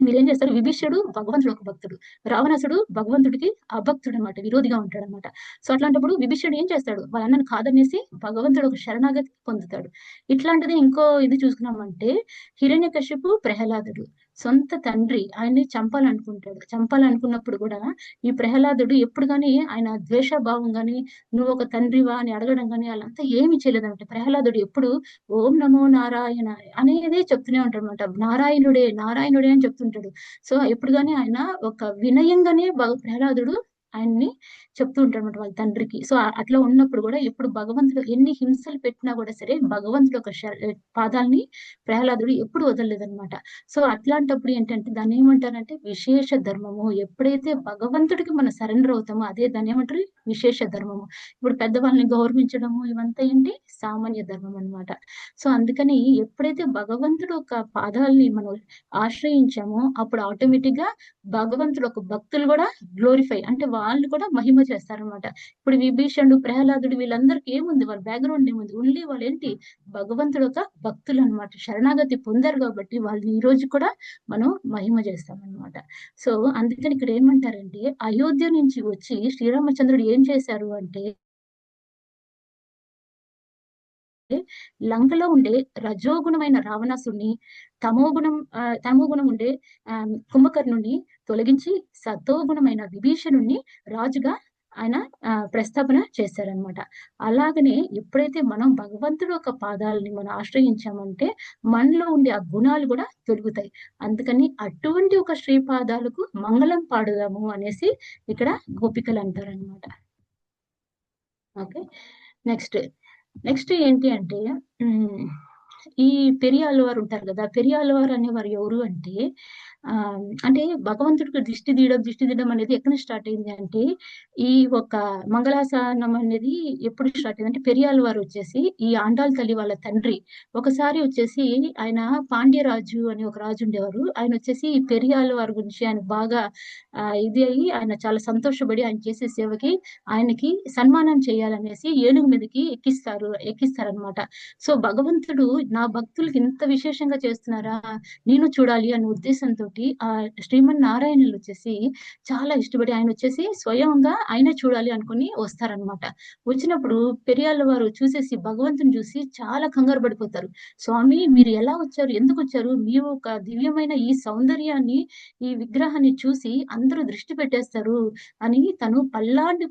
మీరేం చేస్తారు? విభీషణుడు భగవంతుడు ఒక భక్తుడు. రావణాసుడు భగవంతుడికి అభక్తుడనమాట. విరోధిగా ఉంటాడనమాట. సో, అట్లాంటప్పుడు విభీషణుడు ఏం చేస్తాడు? వాళ్ళ అన్నని కాదనేసి భగవంతుడు ఒక శరణాగతి పొందుతాడు. ఇట్లాంటిదే ఇంకో ఇది చూసుకున్నామంటే హిరణ్యకశిపు, ప్రహ్లాదుడు. సొంత తండ్రి ఆయన్ని చంపాలనుకుంటాడు. చంపాలనుకున్నప్పుడు కూడా ఈ ప్రహ్లాదుడు ఎప్పుడు గాని ఆయన ద్వేషభావం గాని, నువ్వు ఒక తండ్రివా అని అడగడం గాని అలంతా ఏమి చేయలేదనమాట. ప్రహ్లాదుడు ఎప్పుడు ఓం నమో నారాయణ అనేది చెప్తూనే ఉంటాడనమాట. నారాయణుడే, నారాయణుడే అని చెప్తుంటాడు. సో, ఎప్పుడు గాని ఆయన ఒక వినయంగానే ప్రహ్లాదుడు ఆయన్ని చెప్తూ ఉంటాడనమాట వాళ్ళ తండ్రికి. సో, అట్లా ఉన్నప్పుడు కూడా ఎప్పుడు భగవంతుడు ఎన్ని హింసలు పెట్టినా కూడా సరే భగవంతుడు ఒక పాదాల్ని ప్రహ్లాదుడు ఎప్పుడు వదలలేదనమాట. సో, అట్లాంటప్పుడు ఏంటంటే దాన్ని ఏమంటారంటే విశేష ధర్మము. ఎప్పుడైతే భగవంతుడికి మనం సరెండర్ అవుతామో అదే దాన్ని ఏమంటారు? విశేష ధర్మము. ఇప్పుడు పెద్దవాళ్ళని గౌరవించడము ఇవంతా ఏంటి? సామాన్య ధర్మం అన్నమాట. సో, అందుకని ఎప్పుడైతే భగవంతుడు ఒక పాదాల్ని మనం ఆశ్రయించామో అప్పుడు ఆటోమేటిక్ గా భగవంతుడు ఒక భక్తులు కూడా గ్లోరిఫై అంటే వాళ్ళు కూడా మహిమ చేస్తారనమాట. ఇప్పుడు విభీషణుడు, ప్రహ్లాదుడు వీళ్ళందరికీ ఏముంది? వాళ్ళ బ్యాక్‌గ్రౌండ్ ఏముంది? ఓన్లీ వాళ్ళేంటి? భగవంతుడు ఒక భక్తులు అన్నమాట. శరణాగతి పొందారు కాబట్టి వాళ్ళని ఈ రోజు కూడా మనం మహిమ చేస్తామన్నమాట. సో, అందుకని ఇక్కడ ఏమంటారంటే అయోధ్య నుంచి వచ్చి శ్రీరామచంద్రుడు ఏం చేశారు అంటే లంకలో ఉండే రజోగుణమైన రావణాసుడిని, తమోగుణం ఉండే కుంభకర్ణుడిని తొలగించి సతోగుణమైన విభీషణుడిని రాజుగా ఆయన ప్రస్తావన చేశారనమాట. అలాగనే ఎప్పుడైతే మనం భగవంతుడు యొక్క పాదాలని మనం ఆశ్రయించామంటే మనలో ఉండే ఆ గుణాలు కూడా తొలుగుతాయి. అందుకని అటువంటి ఒక శ్రీపాదాలకు మంగళం పాడుదాము అనేసి ఇక్కడ గోపికలు అంటారనమాట. ఓకే. నెక్స్ట్. నెక్స్ట్ ఏంటి అంటే ఈ పెరియాళ్ళవారు ఉంటారు కదా! పెరియాళ్ళవారు అనేవారు ఎవరు అంటే అంటే భగవంతుడికి దిష్టి తీయడం అనేది ఎక్కడ స్టార్ట్ అయింది అంటే, ఈ ఒక మంగళాశాసనం అనేది ఎప్పుడు స్టార్ట్ అయిందంటే పెరియాళ్ళవారు వచ్చేసి ఈ ఆండాళ్ తల్లి వాళ్ళ తండ్రి. ఒకసారి వచ్చేసి ఆయన పాండ్యరాజు అని ఒక రాజు ఉండేవారు. ఆయన వచ్చేసి ఈ పెరియాళ్ళవారి గురించి ఆయన బాగా ఇది అయ్యి ఆయన చాలా సంతోషపడి ఆయన చేసే సేవకి ఆయనకి సన్మానం చేయాలనేసి ఏనుగు మీదకి ఎక్కిస్తారనమాట. సో, భగవంతుడు నా భక్తులకి ఇంత విశేషంగా చేస్తున్నారా? నేను చూడాలి అనే ఉద్దేశంతోటి శ్రీమన్నారాయణులు వచ్చేసి చాలా ఇష్టపడి ఆయనొచ్చేసి స్వయంగా ఆయనే చూడాలి అనుకుని వస్తారనమాట. వచ్చినప్పుడు పెరియాళ్ళ వారు చూసేసి భగవంతుని చూసి చాలా కంగారు పడిపోతారు. స్వామి మీరు ఎలా వచ్చారు? ఎందుకొచ్చారు? మీ ఒక దివ్యమైన ఈ సౌందర్యాన్ని, ఈ విగ్రహాన్ని చూసి అందరూ దృష్టి పెట్టేస్తారు అని తను పల్లాయిటు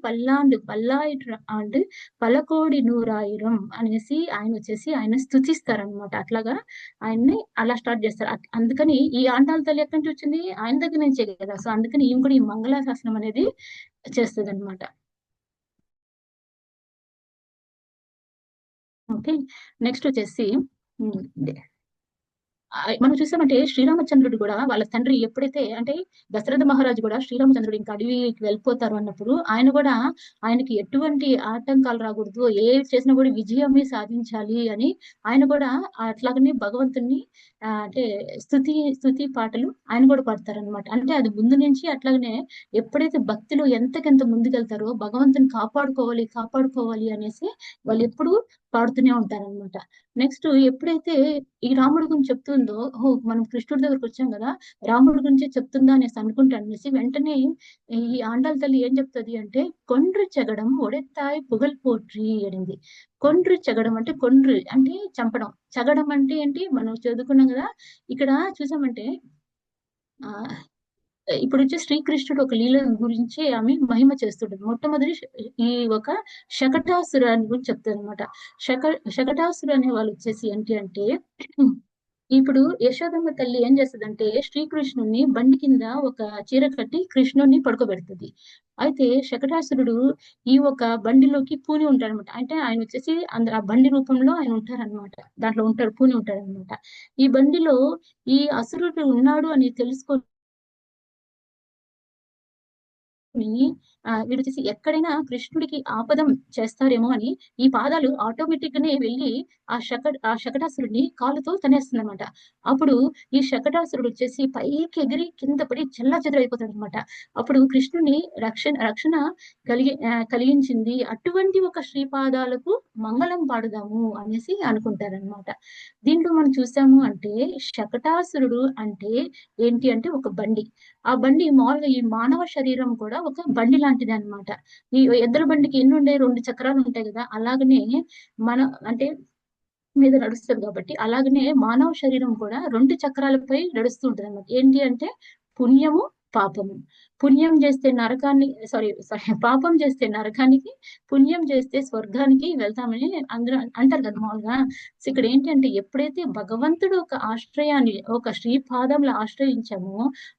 పలకోడి నూరాయిరం అనేసి ఆయనొచ్చేసి ఆయన స్తుతిస్తారనమాట. అట్లాగా ఆయన్ని అలా స్టార్ట్ చేస్తారు. అందుకని ఈ ఆండాళ్ళ తల్లి ఎక్కడి నుంచి వచ్చింది? ఆయన దగ్గర నుంచే కదా! సో, అందుకని ఈమె కూడా ఈ మంగళాశాసనం అనేది చేస్తదనమాట. ఓకే. నెక్స్ట్ వచ్చేసి హ్మ్. మనం చూసామంటే శ్రీరామచంద్రుడు కూడా వాళ్ళ తండ్రి ఎప్పుడైతే అంటే దశరథ మహారాజు కూడా శ్రీరామచంద్రుడు ఇంకా అడవికి వెళ్ళిపోతారు అన్నప్పుడు ఆయన కూడా ఆయనకి ఎటువంటి ఆటంకాలు రాకూడదు, ఏది చేసినా కూడా విజయమే సాధించాలి అని ఆయన కూడా అట్లాగనే భగవంతుణ్ణి అంటే స్తుతి పాటలు ఆయన కూడా పాడతారనమాట. అంటే అది ముందు నుంచి అట్లాగనే ఎప్పుడైతే భక్తులు ఎంతకెంత ముందుకెళ్తారో భగవంతుని కాపాడుకోవాలి అనేసి వాళ్ళు ఎప్పుడు పాడుతూనే ఉంటారనమాట. నెక్స్ట్ ఎప్పుడైతే ఈ రాముడి గురించి చెప్తుందో, ఓహ్! మనం కృష్ణుడి దగ్గరకొచ్చాం గదా! రాముడి గురించే చెప్తుందా అనేసి అనుకుంటాననేసి వెంటనే ఈ ఆండాళ్ళ తల్లి ఏం చెప్తది అంటే, "కొండ్రు చెగడం ఒడెత్తాయ్ పుగల్ పోట్రి" అనింది. కొండ్రు చెగడం అంటే కొండ్రు అంటే చంపడం. చెగడం అంటే ఏంటి? మనం చదువుకున్నాం గదా! ఇక్కడ చూసామంటే ఆహ్ ఇప్పుడొచ్చి శ్రీకృష్ణుడు ఒక లీల గురించి ఆమె మహిమ చేస్తుంటది. మొట్టమొదటి ఈ ఒక శకటాసురాన్ని గురించి చెప్తదనమాట. శకటాసురు అనే వాళ్ళొచ్చేసి ఏంటి అంటే ఇప్పుడు యశోదమ్మ తల్లి ఏం చేస్తదంటే శ్రీకృష్ణుడిని బండి కింద ఒక చీర కట్టి కృష్ణుడిని పడుకోబెడుతది. అయితే శకటాసురుడు ఈ ఒక బండిలోకి పూని ఉంటాడనమాట. అంటే ఆయన వచ్చేసి ఆ బండి రూపంలో ఆయన ఉంటారనమాట. దాంట్లో ఉంటాడు పూని ఉంటాడనమాట. ఈ బండిలో ఈ అసురుడు ఉన్నాడు అని తెలుసుకొని వీడు వచ్చేసి ఎక్కడైనా కృష్ణుడికి ఆపదం చేస్తారేమో అని ఈ పాదాలు ఆటోమేటిక్ గానే వెళ్ళి ఆ శకటాసురుడిని కాలుతో తనేస్తుంది అనమాట. అప్పుడు ఈ శకటాసురుడు వచ్చేసి పైకి ఎగిరి కింద పడి చెల్లాచెదరైపోతాడు అనమాట. అప్పుడు కృష్ణుని రక్షణ కలిగించింది అటువంటి ఒక శ్రీపాదాలకు మంగళం పాడుదాము అనేసి అనుకుంటారనమాట. దీంట్లో మనం చూసాము అంటే శకటాసురుడు అంటే ఏంటి అంటే ఒక బండి. ఆ బండి మామూలుగా ఈ మానవ శరీరం కూడా ఒక బండి లాంటిది అనమాట. ఈ ఎద్దుల బండికి ఎన్ని ఉండే 2 చక్రాలు ఉంటాయి కదా, అలాగనే మన అంటే మీద నడుస్తుంది కాబట్టి అలాగనే మానవ శరీరం కూడా 2 చక్రాలపై నడుస్తూ ఉంటుంది అనమాట. ఏంటి అంటే పుణ్యము పాపము. పుణ్యం చేస్తే నరకాన్ని సారీ పాపం చేస్తే నరకానికి, పుణ్యం చేస్తే స్వర్గానికి వెళ్తామని అందరూ అంటారు కదా మామూలుగా. సో ఇక్కడ ఏంటంటే ఎప్పుడైతే భగవంతుడు ఒక ఆశ్రయాన్ని ఒక శ్రీపాదంలో ఆశ్రయించామో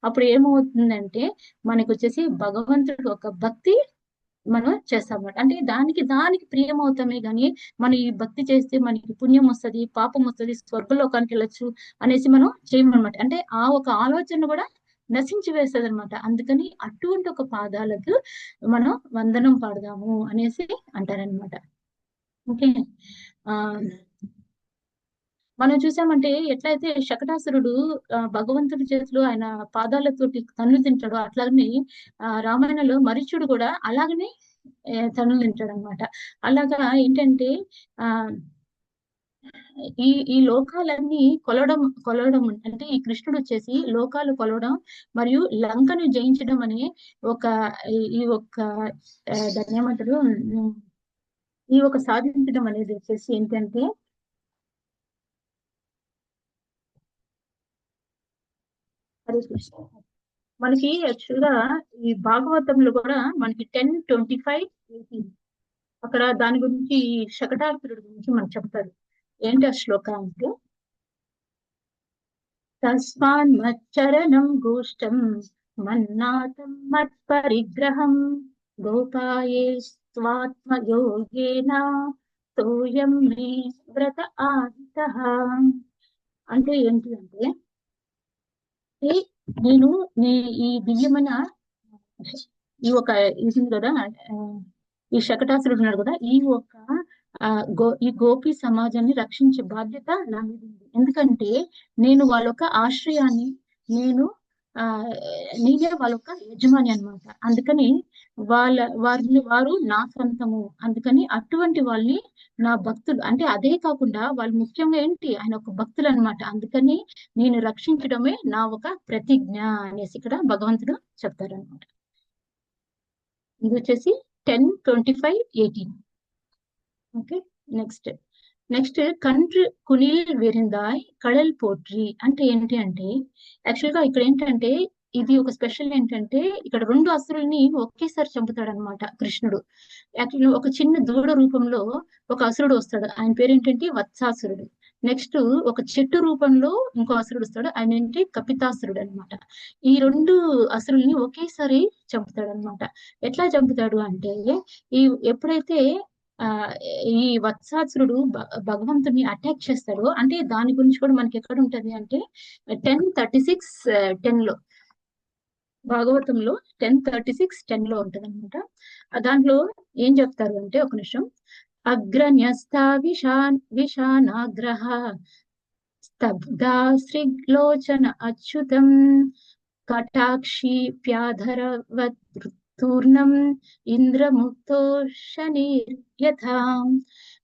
అప్పుడు ఏమవుతుందంటే మనకు వచ్చేసి భగవంతుడు ఒక భక్తి మనం చేస్తాం. అంటే దానికి ప్రియం అవుతామే గాని మనం ఈ భక్తి చేస్తే మనకి పుణ్యం వస్తుంది, పాపం వస్తుంది, స్వర్గలోకానికి వెళ్ళొచ్చు అనేసి మనం చేయమన్నమాట. అంటే ఆ ఒక ఆలోచన కూడా నశించి వేస్తుంది అనమాట. అందుకని అటువంటి ఒక పాదాలకు మనం వందనం పాడదాము అనేసి అంటారనమాట. ఓకే. ఆ మనం చూసామంటే ఎట్లయితే శకటాసురుడు భగవంతుడి చేతిలో ఆయన పాదాలతోటి తన్నులు తింటాడో అట్లాగనే రామాయణంలో మరీచుడు కూడా అలాగనే తన్నులు తింటాడు అనమాట. అలాగా ఏంటంటే ఆ ఈ లోకాలన్నీ కొలవడం అంటే ఈ కృష్ణుడు వచ్చేసి లోకాలు కొలవడం మరియు లంకను జయించడం అనే ఒక ఈ ఒక్క దాన్ని ఏమంటారు ఈ ఒక సాధించడం అనేది వచ్చేసి ఏంటంటే హరే కృష్ణ. మనకి యాక్చువల్గా ఈ భాగవతంలో కూడా మనకి 10:25-18 అక్కడ దాని గురించి శకటాసురుడి గురించి మనకు చెప్తారు. ఏంటి ఆ శ్లోక అంటే తస్మాన్ మచ్చరణం గోష్టం మన్నాతం మత్పరిగ్రహం గోపాయే స్వాత్మయోగేన తోయం మే వ్రత ఆదితః. అంటే ఏంటి అంటే నేను ఈ దివ్యమైన ఈ ఒక ఇది కదా ఈ శకటాసురుడు ఉన్నాడు కదా, ఈ గోపి సమాజాన్ని రక్షించే బాధ్యత నా మీద ఉంది. ఎందుకంటే నేను వాళ్ళొక ఆశ్రయాన్ని నేనే వాళ్ళొక యజమాని అనమాట. అందుకని వారు నా సొంతము. అందుకని అటువంటి వాళ్ళని నా భక్తులు అంటే అదే కాకుండా వాళ్ళు ముఖ్యంగా ఏంటి ఆయన ఒక భక్తులు అనమాట. అందుకని నేను రక్షించడమే నా ఒక ప్రతిజ్ఞ అనేసి ఇక్కడ భగవంతుడు చెప్తారనమాట. ఇది వచ్చేసి 10:25-18. ఓకే. నెక్స్ట్ కంట్రి కునిల్ వెరిందాయ్ కడల్ పోట్రి అంటే ఏంటి అంటే యాక్చువల్ గా ఇక్కడ ఏంటంటే ఇది ఒక స్పెషల్ ఏంటంటే ఇక్కడ 2 అసురుల్ని ఒకేసారి చంపుతాడు అనమాట కృష్ణుడు. యాక్చువల్లీ ఒక చిన్న దూడ రూపంలో ఒక అసురుడు వస్తాడు, ఆయన పేరు ఏంటంటే వత్సాసురుడు. నెక్స్ట్ ఒక చెట్టు రూపంలో ఇంకో అసురుడు వస్తాడు, ఆయన ఏంటి కపితాసురుడు అనమాట. ఈ 2 అసురుల్ని ఒకేసారి చంపుతాడు అనమాట. ఎట్లా చంపుతాడు అంటే ఎప్పుడైతే ఈ వత్సాసురుడు భగవంతుని అటాక్ చేస్తాడు అంటే దాని గురించి కూడా మనకి ఎక్కడ ఉంటది అంటే 10:36-10 లో భాగవతంలో 10:36-10 లో ఉంటది అనమాట. దాంట్లో ఏం చెప్తారు అంటే ఒక నిమిషం. అగ్రన్యస్త విషానాగ్రహ స్తబ్దా శ్రీలోచన అచ్యుతం కటాక్షి ప్యాధరవతూర్ణం ఇంద్రముక్తో శనిర్యథా.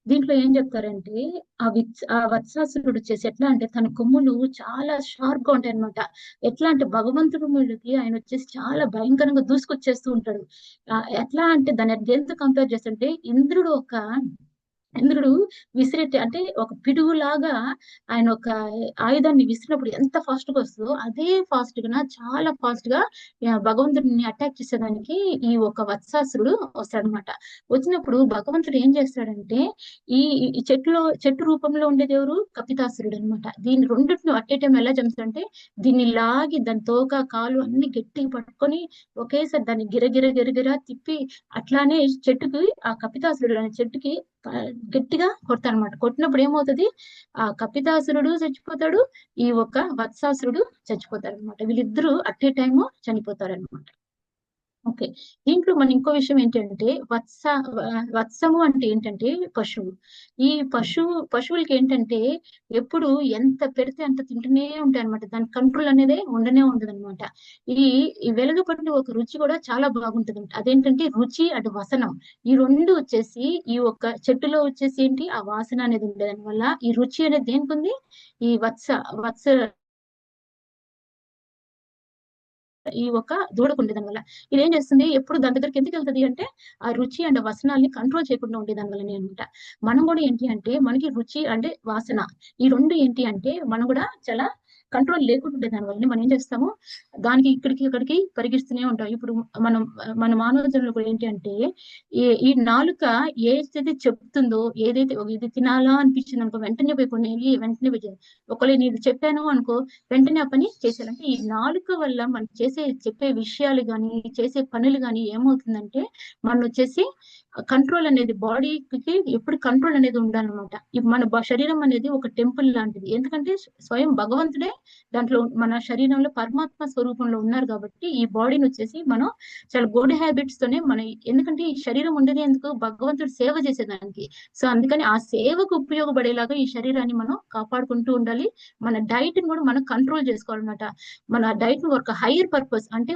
దీంట్లో ఏం చెప్తారంటే ఆ వత్సాసురుడు వచ్చేసి ఎట్లా అంటే తన కొమ్ములు చాలా షార్ప్ గా ఉంటాయి అనమాట. ఎట్లా అంటే భగవంతుడు మీదకి ఆయన వచ్చేసి చాలా భయంకరంగా దూసుకొచ్చేస్తూ ఉంటాడు. ఎట్లా అంటే దాన్ని దేంతో కంపేర్ చేస్తుంటే ఇంద్రుడు విసిరెట్టి అంటే ఒక పిడుగులాగా ఆయన ఒక ఆయుధాన్ని విసిరినప్పుడు ఎంత ఫాస్ట్ గా వస్తుందో అదే ఫాస్ట్ గా చాలా ఫాస్ట్ గా భగవంతుడిని అటాక్ చేసేదానికి ఈ ఒక వత్సాసురుడు వస్తాడనమాట. వచ్చినప్పుడు భగవంతుడు ఏం చేస్తాడంటే ఈ చెట్టు రూపంలో ఉండేది ఎవరు కపితాసురుడు అనమాట. దీన్ని రెండింటిని అట్ ఏ టైం ఎలా చంపుతాడంటే దీన్ని లాగి దాని తోక కాలు అన్ని గట్టిగా పట్టుకొని ఒకేసారి దాన్ని గిరగిర తిప్పి అట్లానే చెట్టుకి ఆ కపితాసురుడు అనే చెట్టుకి గట్టిగా కొడతారనమాట. కొట్టినప్పుడు ఏమవుతుంది ఆ కపితాసురుడు చచ్చిపోతాడు, ఈ ఒక వత్సాసురుడు చచ్చిపోతారు అనమాట. వీళ్ళిద్దరూ అట్ ఏ టైము చనిపోతారనమాట. ఓకే. దీంట్లో మన ఇంకో విషయం ఏంటంటే వత్సము అంటే ఏంటంటే పశువు. ఈ పశువులకి ఏంటంటే ఎప్పుడు ఎంత పెడితే అంత తింటూనే ఉంటాయి అనమాట. దాని కంట్రోల్ అనేది ఉండనే ఉండదన్నమాట. ఈ ఈ వెలుగుపడిన ఒక రుచి కూడా చాలా బాగుంటది. అదేంటంటే రుచి అటు వసనం. ఈ రెండు వచ్చేసి ఈ ఒక చెట్టులో వచ్చేసి ఏంటి ఆ వాసన అనేది ఉండేది. దానివల్ల ఈ రుచి అనేది దేనికి ఉంది? ఈ వత్స ఈ ఒక దూడకు ఉండేదాని వల్ల ఇది ఏం చేస్తుంది ఎప్పుడు దాని దగ్గరికి ఎందుకు వెళ్తుంది అంటే ఆ రుచి అండ్ వసనాల్ని కంట్రోల్ చేయకుండా ఉండేదాని వల్లనే అనమాట. మనం కూడా ఏంటి అంటే మనకి రుచి అంటే వాసన ఈ రెండు ఏంటి అంటే మనం కూడా చాలా కంట్రోల్ లేకుండా ఉండే దాని వల్ల మనం ఏం చేస్తాము దానికి ఇక్కడికి పరిగిస్తూనే ఉంటాం. ఇప్పుడు మనం మన మానవ జన్మలో కూడా ఏంటి అంటే ఈ నాలుక ఏదైతే చెప్తుందో ఏదైతే ఇది తినాలా అనిపించింది అనుకో వెంటనే పోయి కొన్ని వెంటనే పోయి ఒకవేళ నేను ఇది చెప్పాను అనుకో వెంటనే ఆ పని చేసేయాలంటే ఈ నాలుక వల్ల మనం చెప్పే విషయాలు గాని చేసే పనులు గాని ఏమవుతుందంటే మనం వచ్చేసి కంట్రోల్ అనేది బాడీకి ఎప్పుడు కంట్రోల్ అనేది ఉండాలన్నమాట. మన శరీరం అనేది ఒక టెంపుల్ లాంటిది. ఎందుకంటే స్వయం భగవంతుడే దాంట్లో మన శరీరంలో పరమాత్మ స్వరూపంలో ఉన్నారు కాబట్టి ఈ బాడీని వచ్చేసి మనం చాలా గుడ్ హ్యాబిట్స్ తోనే ఎందుకంటే ఈ శరీరం ఉండేది ఎందుకు భగవంతుడు సేవ చేసేదానికి. సో అందుకని ఆ సేవకు ఉపయోగపడేలాగా ఈ శరీరాన్ని మనం కాపాడుకుంటూ ఉండాలి. మన డైట్ ని కూడా మనం కంట్రోల్ చేసుకోవాలన్నమాట. మన డైట్ ని ఒక హైయర్ పర్పస్ అంటే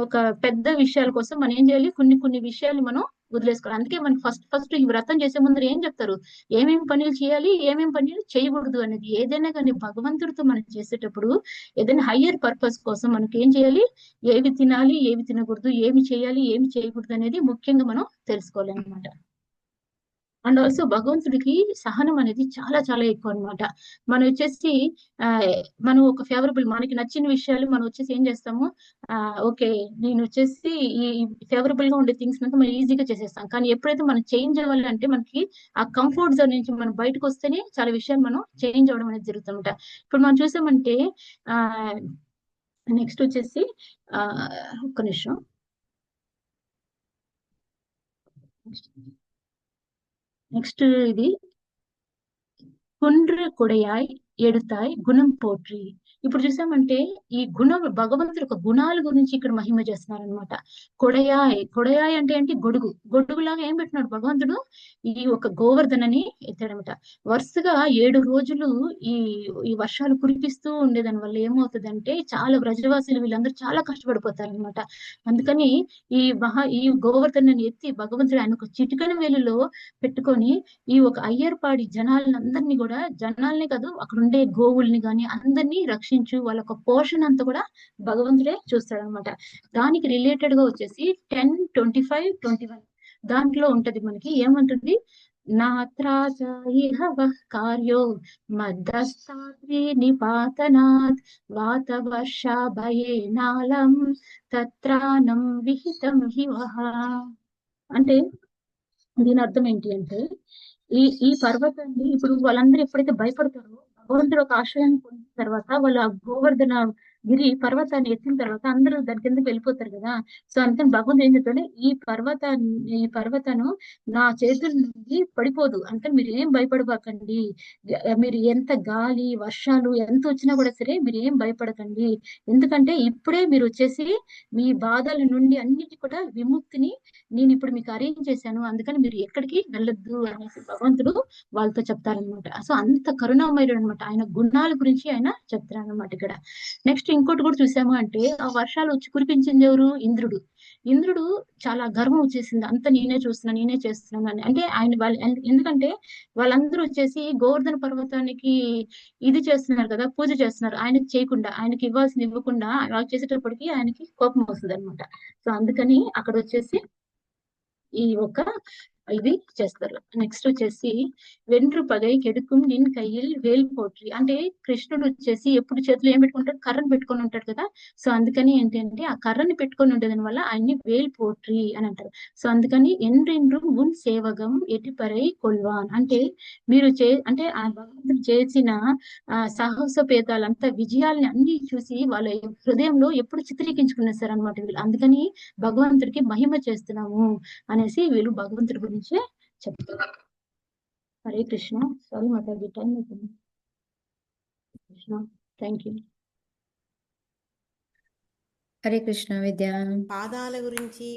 ఒక పెద్ద విషయాల కోసం మనం ఏం చేయాలి కొన్ని విషయాలు మనం వదిలేసుకోవాలి. అందుకే మనకి ఫస్ట్ ఈ వ్రతం చేసే ముందు ఏం చెప్తారు ఏమేమి పనులు చేయాలి ఏమేమి పనులు చేయకూడదు అనేది. ఏదైనా కానీ భగవంతుడితో మనం చేసేటప్పుడు ఏదైనా హయ్యర్ పర్పస్ కోసం మనకి ఏం చేయాలి ఏవి తినాలి ఏవి తినకూడదు ఏమి చేయాలి ఏమి చేయకూడదు అనేది ముఖ్యంగా మనం తెలుసుకోవాలి అనమాట. అండ్ ఆల్సో భగవంతుడికి సహనం అనేది చాలా చాలా ఎక్కువ అనమాట. మనం వచ్చేసి ఆ మనం ఒక ఫేవరబుల్ మనకి నచ్చిన విషయాలు మనం వచ్చేసి ఏం చేస్తాము ఓకే నేను వచ్చేసి ఈ ఫేవరబుల్ గా ఉండే థింగ్స్ అంతా మనం ఈజీగా చేసేస్తాం. కానీ ఎప్పుడైతే మనం చేంజ్ అవ్వాలి అంటే మనకి ఆ కంఫర్ట్ జోన్ నుంచి మనం బయటకు వస్తేనే చాలా విషయాలు మనం చేంజ్ అవ్వడం అనేది జరుగుతుంట. ఇప్పుడు మనం చూసామంటే ఆ నెక్స్ట్ వచ్చేసి ఆ ఒక్క నిమిషం నెక్స్ట్ ఇది குன்று கொடையாய் எடுத்தாய் గుణం పోట్రి. ఇప్పుడు చూసామంటే ఈ గుణం భగవంతుడు ఒక గుణాల గురించి ఇక్కడ మహిమ చేస్తున్నారనమాట. కొడయాయ్ అంటే ఏంటి గొడుగులాగా ఏం పెట్టినాడు భగవంతుడు ఈ ఒక గోవర్ధనని ఎత్తాడనమాట. వరుసగా 7 రోజులు ఈ ఈ వర్షాలు కురిపిస్తూ ఉండేదాని వల్ల ఏమవుతుందంటే చాలా బ్రజవాసులు వీళ్ళందరూ చాలా కష్టపడిపోతారనమాట. అందుకని ఈ గోవర్ధనని ఎత్తి భగవంతుడు ఆయన ఒక చిటికన వేలులో పెట్టుకొని ఈ ఒక అయ్యర్పాడి జనాలందరినీ కూడా జనాల్ని కాదు అక్కడ ఉండే గోవుల్ని గాని అందరినీ రక్షించు వాళ్ళ ఒక పోషణ అంతా కూడా భగవంతుడే చూస్తాడనమాట. దానికి రిలేటెడ్ గా వచ్చేసి 10, 25, 21 దాంట్లో ఉంటది మనకి ఏమంటుంది నాత్రాజ కార్యో మద్దస్తాద్రి నిపాతనాత్ వాత వర్ష భయే నాలం తత్రానం విహితం హివహ. అంటే దీని అర్థం ఏంటి అంటే ఈ పర్వతాన్ని ఇప్పుడు వాళ్ళందరూ ఎప్పుడైతే భయపడతారో భగవంతుడు ఒక ఆశ్రయాన్ని పొందిన తర్వాత వాళ్ళు ఆ గోవర్ధన గిరి పర్వతాన్ని ఎత్తిన తర్వాత అందరూ దాని కిందకి వెళ్ళిపోతారు కదా. సో అందుకని భగవంతుడు ఏం చెప్తాడు ఈ పర్వతాన్ని నా చేతుల నుండి పడిపోదు అంటే మీరు ఏం భయపడబాకండి. మీరు ఎంత గాలి వర్షాలు ఎంత వచ్చినా కూడా సరే మీరు ఏం భయపడకండి. ఎందుకంటే ఇప్పుడే మీరు వచ్చేసి మీ బాధల నుండి అన్నిటి కూడా విముక్తిని నేను ఇప్పుడు మీకు అరేంజ్ చేశాను. అందుకని మీరు ఎక్కడికి వెళ్ళొద్దు అనేసి భగవంతుడు వాళ్ళతో చెప్తారనమాట. సో అంత కరుణామయుడు అనమాట. ఆయన గుణాల గురించి ఆయన చెప్తారనమాట ఇక్కడ. నెక్స్ట్ ఇంకోటి కూడా చూసాము అంటే ఆ వర్షాలు వచ్చి కురిపించింది ఎవరు ఇంద్రుడు చాలా గర్వం వచ్చేసింది. అంత నేనే చూస్తున్నాను నేనే చేస్తున్నాను అని. అంటే ఎందుకంటే వాళ్ళందరూ వచ్చేసి గోవర్ధన పర్వతానికి ఇది చేస్తున్నారు కదా పూజ చేస్తున్నారు. ఆయనకి చేయకుండా ఆయనకి ఇవ్వాల్సింది ఇవ్వకుండా అలా చేసేటప్పటికి ఆయనకి కోపం వస్తుంది అనమాట. సో అందుకని అక్కడ వచ్చేసి ఈ ఒక ఇది చేస్తారు. నెక్స్ట్ వచ్చేసి వెంట్రు పగై కెడుకుం నిన్ కయ్యిల్ వేల్ పోట్రి. అంటే కృష్ణుడు వచ్చేసి ఎప్పుడు చేతిలో ఏం పెట్టుకుంటాడు కర్రను పెట్టుకొని ఉంటాడు కదా. సో అందుకని ఏంటంటే ఆ కర్రని పెట్టుకొని ఉండేదాని వల్ల ఆయన్ని వేల్ పోట్రి అని అంటారు. సో అందుకని ఎండ్రెండ్రు మున్ సేవగం ఎటిపరై కొల్వాన్. అంటే మీరు అంటే ఆ భగవంతుడు చేసిన సాహసోపేతాలంతా విజయాల్ని అన్ని చూసి వాళ్ళ హృదయంలో ఎప్పుడు చిత్రీకరించుకునేస్తారు అనమాట వీళ్ళు. అందుకని భగవంతుడికి మహిమ చేస్తున్నాము అనేసి వీళ్ళు భగవంతుడి గురించే చెప్తారు. హరే కృష్ణ. సారీ మాతాజీ టైం అవుతుంది. Krishna thank you. హరే కృష్ణ విద్య. పాదాల గురించి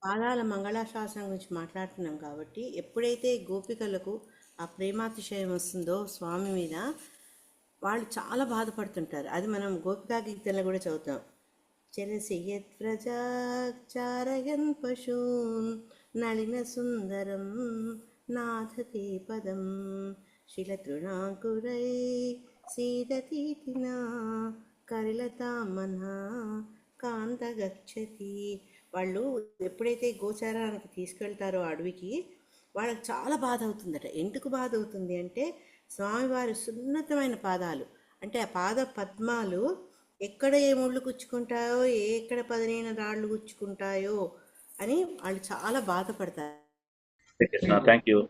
పాదాల మంగళాశాసనం గురించి మాట్లాడుతున్నాం కాబట్టి ఎప్పుడైతే గోపికలకు ఆ ప్రేమాతిశయం వస్తుందో స్వామి మీద వాళ్ళు చాలా బాధపడుతుంటారు. అది మనం గోపికా గీతంలో కూడా చదువుతాం. చరసియత్ ప్రజాచారయన్ పశూన్ నళిన సుందరం నాథతే పదం శిలతృణాంకురై సీదతీతినా కరిలతామనా కాంత గచ్చతి. వాళ్ళు ఎప్పుడైతే గోచారానికి తీసుకెళ్తారో అడవికి, వాళ్ళకి చాలా బాధ అవుతుందట. ఎందుకు బాధ అవుతుంది అంటే స్వామివారి సున్నతమైన పాదాలు, అంటే ఆ పాద పద్మాలు ఎక్కడ ఏ ముళ్ళు గుచ్చుకుంటాయో, ఎక్కడ పదునైన రాళ్ళు గుచ్చుకుంటాయో అని వాళ్ళు చాలా బాధపడతారు. Krishna thank you.